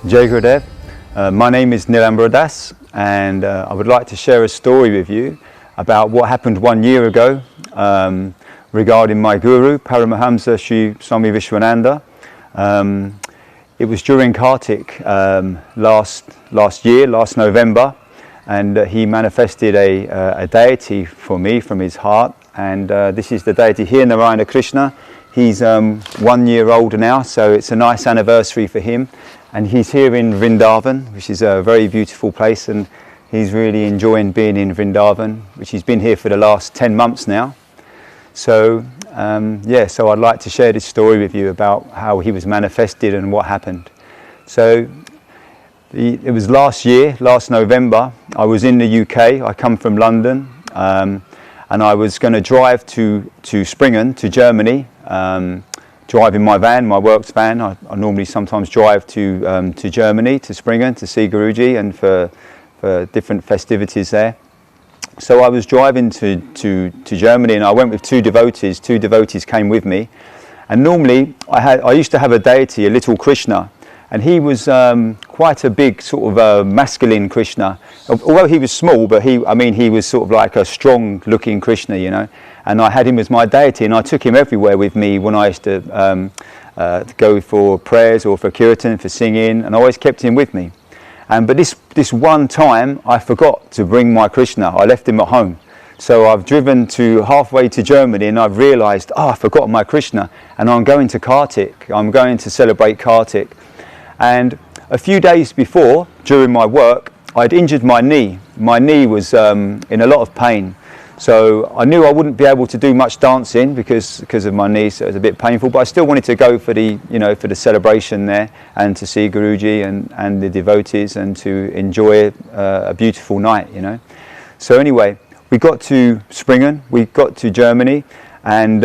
Jai Gurudev. My name is Nilambara and I would like to share a story with you about what happened 1 year ago regarding my guru, Paramahamsa Vishwananda. It was during Kartik last November, and he manifested a deity for me from his heart, and this is the deity here, Narayana Krishna. He's 1 year older now, so it's a nice anniversary for him. And he's here in Vrindavan, which is a very beautiful place, and he's really enjoying being in Vrindavan, which he's been here for the last 10 months now. So, so I'd like to share this story with you about how he was manifested and what happened. So, it was last November, I was in the UK, I come from London, and I was going to drive to Springen, to Germany, driving my van, my works van. I normally sometimes drive to Germany, to Springen, to see Guruji and for different festivities there. So I was driving to Germany, and I went with two devotees. Two devotees came with me, and normally I used to have a deity, a little Krishna, and he was quite a big sort of masculine Krishna. Although he was small, but he was sort of like a strong-looking Krishna, you know. And I had him as my deity, and I took him everywhere with me when I used to go for prayers or for kirtan, for singing, and I always kept him with me. But this one time, I forgot to bring my Krishna. I left him at home. So I've driven to halfway to Germany, and I've realised, I forgot my Krishna, and I'm going to Kartik. I'm going to celebrate Kartik. And a few days before, during my work, I'd injured my knee. My knee was in a lot of pain. So I knew I wouldn't be able to do much dancing because of my knee, so it was a bit painful. But I still wanted to go for the celebration there, and to see Guruji and the devotees, and to enjoy a beautiful night, you know. So anyway, we got to Springen, we got to Germany, and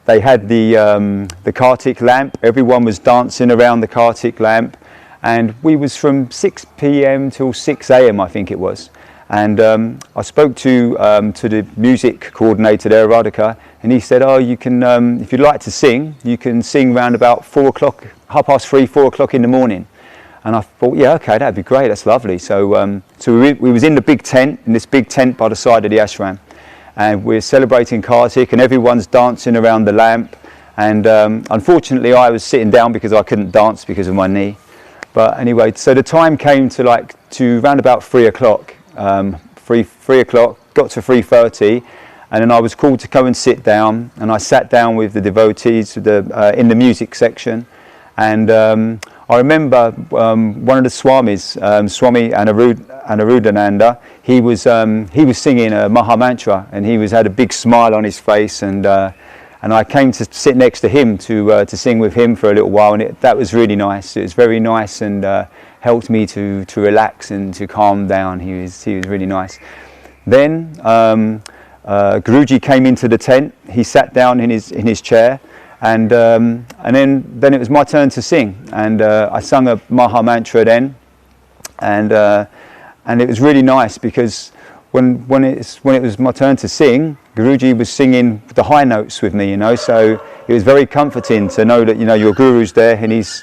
they had the Kartik lamp. Everyone was dancing around the Kartik lamp, and we was from 6 p.m. till 6 a.m. I think it was. And I spoke to the music coordinator there, Radhika, and he said, you can, if you'd like to sing, you can sing round about 4 o'clock, 3:30, 4 o'clock in the morning. And I thought, yeah, okay, that'd be great, that's lovely. So we was in the big tent, in this big tent by the side of the ashram. And we're celebrating Kartik, and everyone's dancing around the lamp. And unfortunately, I was sitting down because I couldn't dance because of my knee. But anyway, so the time came to round about 3 o'clock. 3 o'clock, got to 3:30, and then I was called to come and sit down, and I sat down with the devotees in the music section. And I remember one of the Swamis, Swami Anuruddhananda, he was singing a Maha Mantra, and he had a big smile on his face, and I came to sit next to him to sing with him for a little while, and that was really nice. It was very nice, and helped me to relax and to calm down. He was really nice. Then Guruji came into the tent. He sat down in his chair, and then it was my turn to sing. And I sung a Maha Mantra then, and it was really nice because when it was my turn to sing, Guruji was singing the high notes with me, you know. So it was very comforting to know that, you know, your guru's there, and he's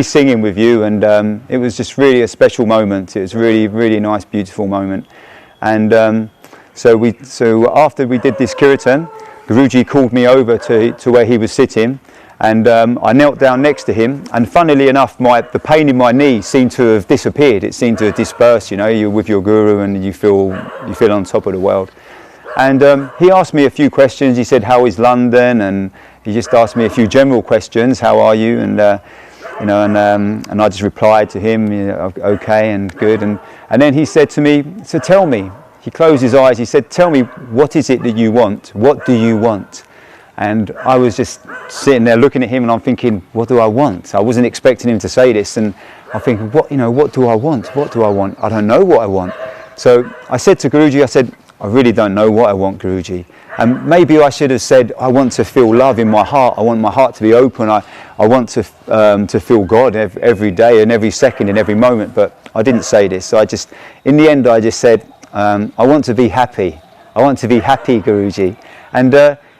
singing with you, and it was just really a special moment. It was really, really nice, beautiful moment. And so after we did this kirtan, Guruji called me over to where he was sitting, and I knelt down next to him. And funnily enough, the pain in my knee seemed to have disappeared. It seemed to have dispersed. You know, you're with your guru, and you feel on top of the world. And he asked me a few questions. He said, "How is London?" And he just asked me a few general questions. "How are you?" And and I just replied to him, you know, "Okay and good." And then he said to me, "So tell me." He closed his eyes. He said, "Tell me, what is it that you want? What do you want?" And I was just sitting there looking at him, and I'm thinking, "What do I want?" I wasn't expecting him to say this, and I'm thinking, "What do I want? What do I want? I don't know what I want." So I said to Guruji, I said, "I really don't know what I want, Guruji." And maybe I should have said, "I want to feel love in my heart. I want my heart to be open. I want to feel God every day and every second and every moment." But I didn't say this. So in the end, I just said, "I want to be happy. I want to be happy, Guruji." And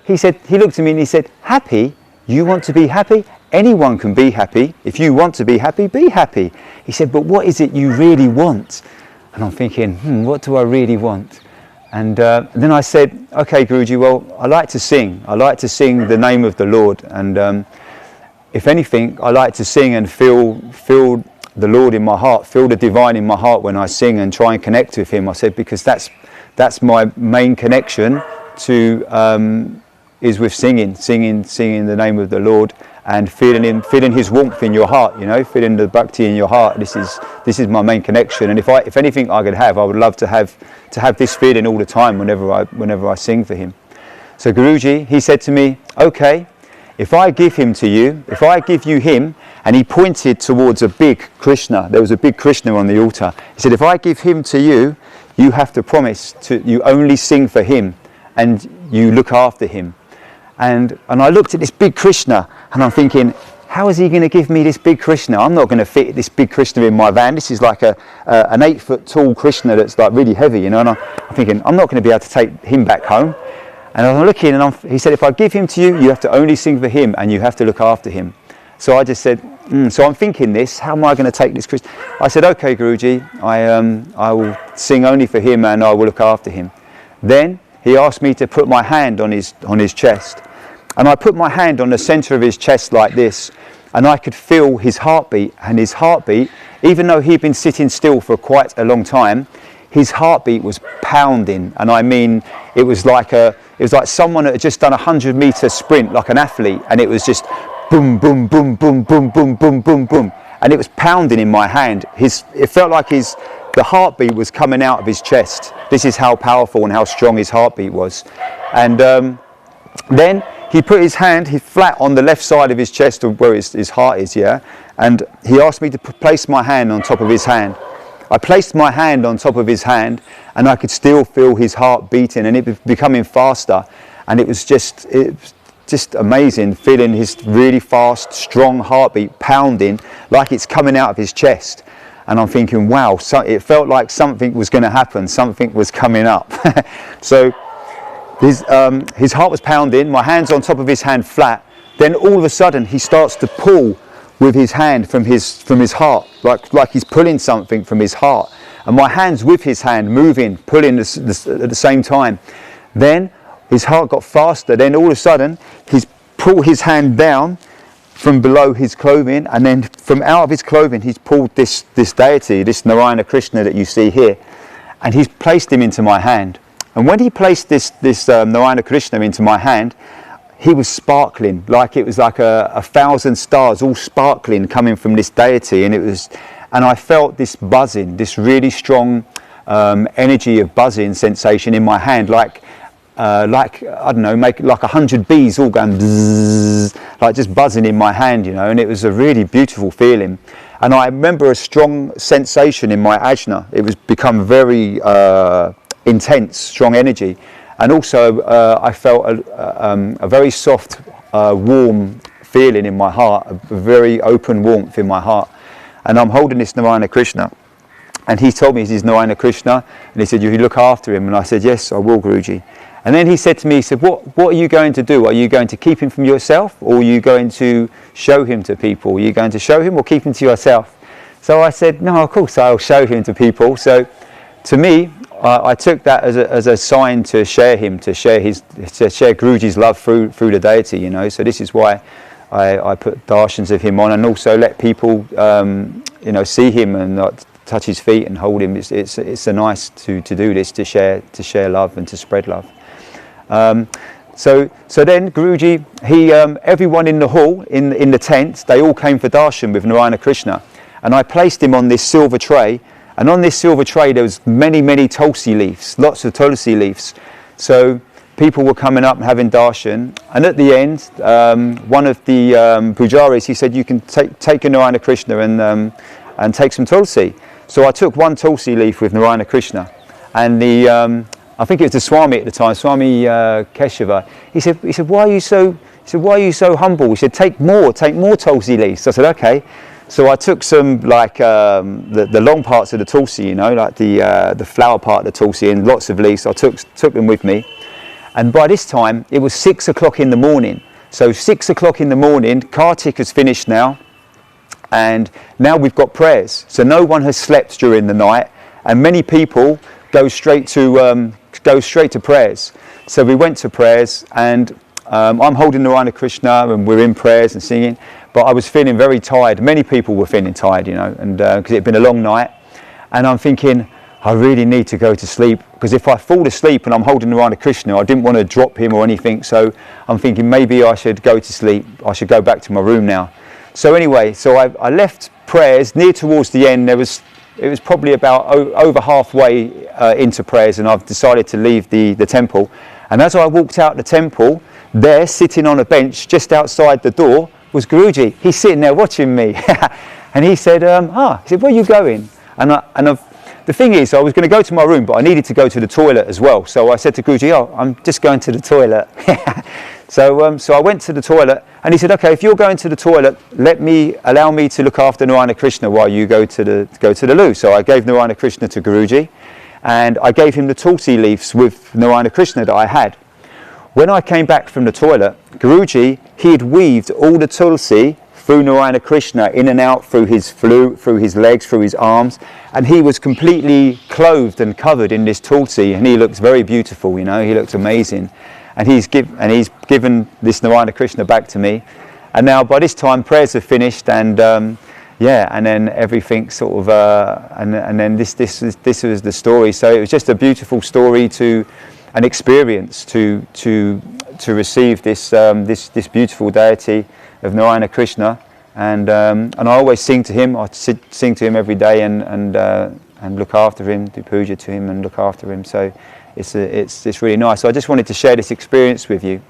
he looked at me and he said, "Happy? You want to be happy? anyone can be happy. If you want to be happy, be happy. He said, but what is it you really want? And I'm thinking, what do I really want? And then I said, okay, Guruji, well, I like to sing. I like to sing the name of the Lord. And if anything, I like to sing and feel the Lord in my heart, feel the divine in my heart when I sing and try and connect with him. I said, because that's my main connection to, is with singing the name of the Lord and feeling his warmth in your heart, you know, feeling the bhakti in your heart. This is my main connection. And if anything I could have, I would love to have this feeling all the time whenever I sing for him. So Guruji, he said to me, okay, if I give him to you, if I give you him, and he pointed towards a big Krishna. There was a big Krishna on the altar. He said, if I give him to you, you have to promise you only sing for him and you look after him. And I looked at this big Krishna and I'm thinking, how is he going to give me this big Krishna? I'm not going to fit this big Krishna in my van. This is like an 8-foot tall Krishna that's like really heavy, you know. And I'm thinking, I'm not going to be able to take him back home. And I'm looking and he said, if I give him to you, you have to only sing for him and you have to look after him. So I just said, so I'm thinking this, how am I going to take this Krishna? I said, okay, Guruji, I will sing only for him and I will look after him. Then he asked me to put my hand on his chest. And I put my hand on the center of his chest like this, and I could feel his heartbeat. And his heartbeat, even though he'd been sitting still for quite a long time, his heartbeat was pounding. And I mean, it was like someone that had just done a 100-meter sprint, like an athlete, and it was just boom, boom, boom, boom, boom, boom, boom, boom, boom. And it was pounding in my hand. It felt like the heartbeat was coming out of his chest. This is how powerful and how strong his heartbeat was. And then he put his hand flat on the left side of his chest, where his heart is, yeah? And he asked me to place my hand on top of his hand. I placed my hand on top of his hand and I could still feel his heart beating and it was becoming faster. And it was just amazing, feeling his really fast, strong heartbeat pounding like it's coming out of his chest. And I'm thinking, wow, it felt like something was going to happen, something was coming up. So his heart was pounding, my hand's on top of his hand flat. Then all of a sudden he starts to pull with his hand from his heart, like he's pulling something from his heart. And my hand's with his hand, moving, pulling at the same time. Then his heart got faster. Then all of a sudden he's pulled his hand down from below his clothing, and then from out of his clothing he's pulled this deity, this Narayana Krishna that you see here, and he's placed him into my hand. And when he placed this Narayana Krishna into my hand, he was sparkling, like it was like a 1,000 stars all sparkling coming from this deity. And I felt this buzzing, this really strong energy of buzzing sensation in my hand, like I don't know, make like 100 bees all going bzzz, like just buzzing in my hand, you know. And it was a really beautiful feeling. And I remember a strong sensation in my ajna. It was become very intense, strong energy. And also I felt a very soft, warm feeling in my heart, a very open warmth in my heart. And I'm holding this Narayana Krishna. And he told me he's his Narayana Krishna. And he said, you look after him. And I said, yes, I will, Guruji. And then he said to me, he said, what are you going to do? Are you going to keep him from yourself? Or are you going to show him to people? Are you going to show him or keep him to yourself? So I said, no, of course I'll show him to people. So to me, I took that as a sign to share him, to share Guruji's love through the deity, you know. So this is why I put darshans of him on, and also let people, see him and touch his feet and hold him. It's a nice to do this, to share love and to spread love. So then Guruji, everyone in the hall, in the tent, they all came for darshan with Narayana Krishna, and I placed him on this silver tray. And on this silver tray there was many tulsi leaves, lots of tulsi leaves. So people were coming up and having darshan. And at the end, one of the pujaris, he said, you can take a Narayana Krishna and take some tulsi. So I took one tulsi leaf with Narayana Krishna. And I think it was the Swami at the time, Swami Keshava. He said, why are you so humble? He said, take more tulsi leaves. So I said, okay. So I took some, like the long parts of the tulsi, you know, like the flower part of the tulsi, and lots of leaves. I took them with me. And by this time, it was 6 o'clock in the morning. So 6 o'clock in the morning, Kartik has finished now, and now we've got prayers. So no one has slept during the night, and many people go straight to prayers. So we went to prayers, and I'm holding Narayana Krishna, and we're in prayers and singing. But I was feeling very tired. Many people were feeling tired, you know, and because it had been a long night. And I'm thinking, I really need to go to sleep, because if I fall asleep and I'm holding Narayana Krishna, I didn't want to drop him or anything. So I'm thinking maybe I should go to sleep. I should go back to my room now. So anyway, so I left prayers near towards the end. It was probably about over halfway into prayers, and I've decided to leave the temple. And as I walked out the temple, there, sitting on a bench just outside the door, was Guruji. He's sitting there watching me. And he said, he said, where are you going? The thing is, I was going to go to my room, but I needed to go to the toilet as well. So I said to Guruji, I'm just going to the toilet. So I went to the toilet, and he said, okay, if you're going to the toilet, allow me to look after Narayana Krishna while you go to the loo. So I gave Narayana Krishna to Guruji, and I gave him the tulsi leaves with Narayana Krishna that I had. When I came back from the toilet, Guruji, he had weaved all the tulsi through Narayana Krishna, in and out through his legs, through his arms, and he was completely clothed and covered in this tulsi, and he looked very beautiful, you know, he looked amazing. And he's given this Narayana Krishna back to me. And now by this time prayers have finished, and and then everything sort of and then this was the story. So it was just a beautiful story, an experience to receive this beautiful deity of Narayana Krishna, and I always sing to him. I sing to him every day, and look after him, do puja to him, and look after him. So it's really nice. So I just wanted to share this experience with you.